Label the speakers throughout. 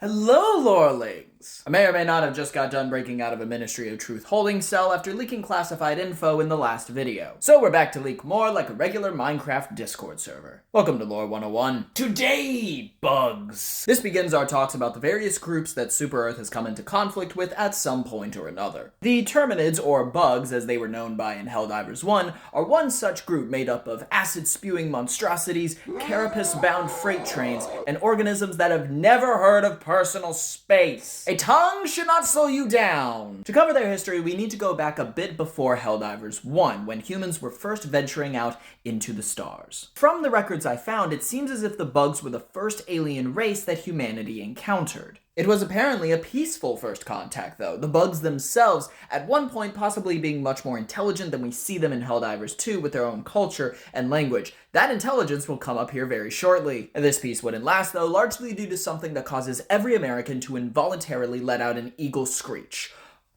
Speaker 1: Hello, lorelings! I may or may not have just got done breaking out of a Ministry of Truth holding cell after leaking classified info in the last video. So we're back to leak more like a regular Minecraft Discord server. Welcome to Lore 101. Today, bugs! This begins our talks about the various groups that Super Earth has come into conflict with at some point or another. The Terminids, or bugs as they were known by in Helldivers 1, are one such group made up of acid-spewing monstrosities, carapace-bound freight trains, and organisms that have never heard of personal space. A tongue should not slow you down. To cover their history, we need to go back a bit before Helldivers 1, when humans were first venturing out into the stars. From the records I found, it seems as if the bugs were the first alien race that humanity encountered. It was apparently a peaceful first contact, though, the bugs themselves at one point possibly being much more intelligent than we see them in Helldivers 2 with their own culture and language. That intelligence will come up here very shortly. This piece wouldn't last, though, largely due to something that causes every American to involuntarily let out an eagle screech.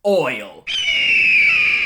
Speaker 1: Oil.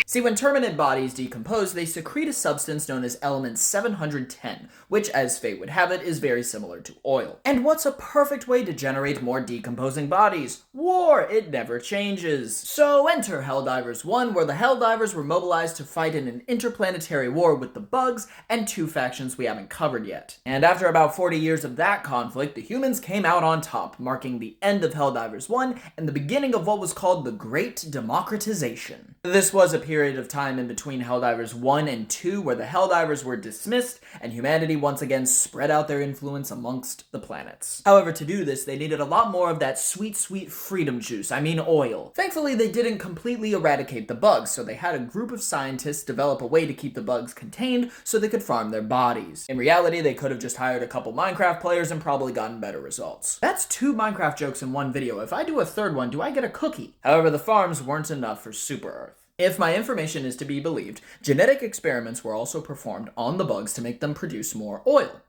Speaker 1: See, when Terminid bodies decompose, they secrete a substance known as element 710, which, as fate would have it, is very similar to oil. And what's a perfect way to generate more decomposing bodies? War! It never changes. So enter Helldivers 1, where the Helldivers were mobilized to fight in an interplanetary war with the bugs and two factions we haven't covered yet. And after about 40 years of that conflict, the humans came out on top, marking the end of Helldivers 1 and the beginning of what was called the Great Democratization. This was a period of time in between Helldivers 1 and 2 where the Helldivers were dismissed and humanity once again spread out their influence amongst the planets. However, to do this, they needed a lot more of that sweet, sweet freedom juice, I mean oil. Thankfully, they didn't completely eradicate the bugs, so they had a group of scientists develop a way to keep the bugs contained so they could farm their bodies. In reality, they could have just hired a couple Minecraft players and probably gotten better results. That's 2 Minecraft jokes in one video. If I do a third one, do I get a cookie? However, the farms weren't enough for Super Earth. If my information is to be believed, genetic experiments were also performed on the bugs to make them produce more oil.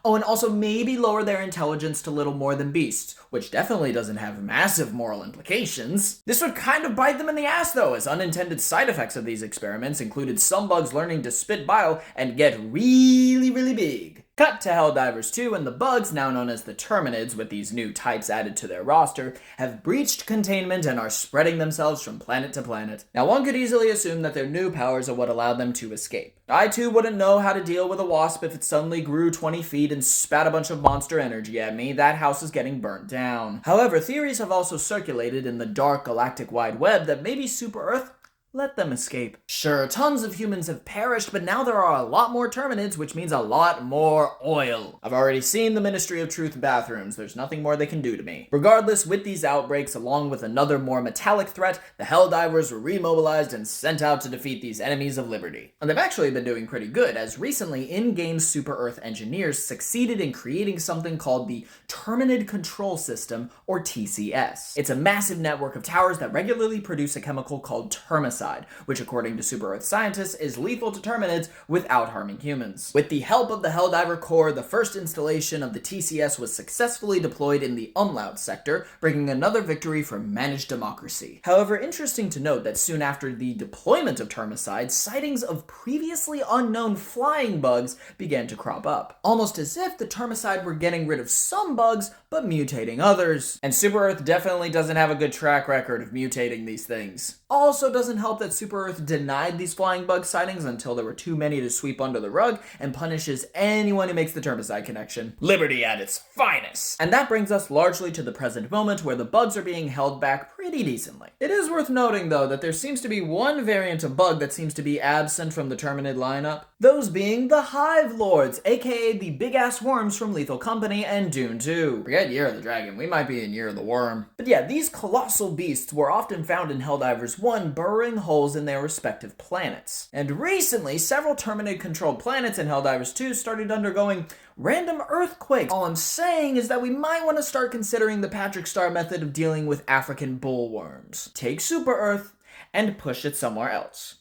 Speaker 1: Oh, and also maybe lower their intelligence to little more than beasts, which definitely doesn't have massive moral implications. This would kind of bite them in the ass though, as unintended side effects of these experiments included some bugs learning to spit bile and get really, really big. Cut to Helldivers 2, and the bugs, now known as the Terminids, with these new types added to their roster, have breached containment and are spreading themselves from planet to planet. Now, one could easily assume that their new powers are what allowed them to escape. I too wouldn't know how to deal with a wasp if it suddenly grew 20 feet and spat a bunch of monster energy at me. That house is getting burnt down. However, theories have also circulated in the dark galactic wide web that maybe Super Earth let them escape. Sure, tons of humans have perished, but now there are a lot more Terminids, which means a lot more oil. I've already seen the Ministry of Truth bathrooms. There's nothing more they can do to me. Regardless, with these outbreaks, along with another more metallic threat, the Helldivers were remobilized and sent out to defeat these enemies of liberty. And they've actually been doing pretty good, as recently in-game Super Earth engineers succeeded in creating something called the Terminid Control System, or TCS. It's a massive network of towers that regularly produce a chemical called termicide, which according to Super Earth scientists is lethal to Terminids without harming humans. With the help of the Helldiver core, the first installation of the TCS was successfully deployed in the Umlaut sector, bringing another victory for managed democracy. However, interesting to note that soon after the deployment of termicide, sightings of previously unknown flying bugs began to crop up, almost as if the termicide were getting rid of some bugs but mutating others. And Super Earth definitely doesn't have a good track record of mutating these things. Also doesn't help that Super Earth denied these flying bug sightings until there were too many to sweep under the rug and punishes anyone who makes the termicide connection. Liberty at its finest! And that brings us largely to the present moment where the bugs are being held back pretty decently. It is worth noting though that there seems to be one variant of bug that seems to be absent from the Terminid lineup. Those being the Hive Lords, aka the big-ass worms from Lethal Company and Dune 2. Forget Year of the Dragon, we might be in Year of the Worm. But yeah, these colossal beasts were often found in Helldivers 1, burrowing holes in their respective planets. And recently, several Terminid-controlled planets in Helldivers 2 started undergoing random earthquakes. All I'm saying is that we might want to start considering the Patrick Star method of dealing with African bullworms. Take Super Earth and push it somewhere else.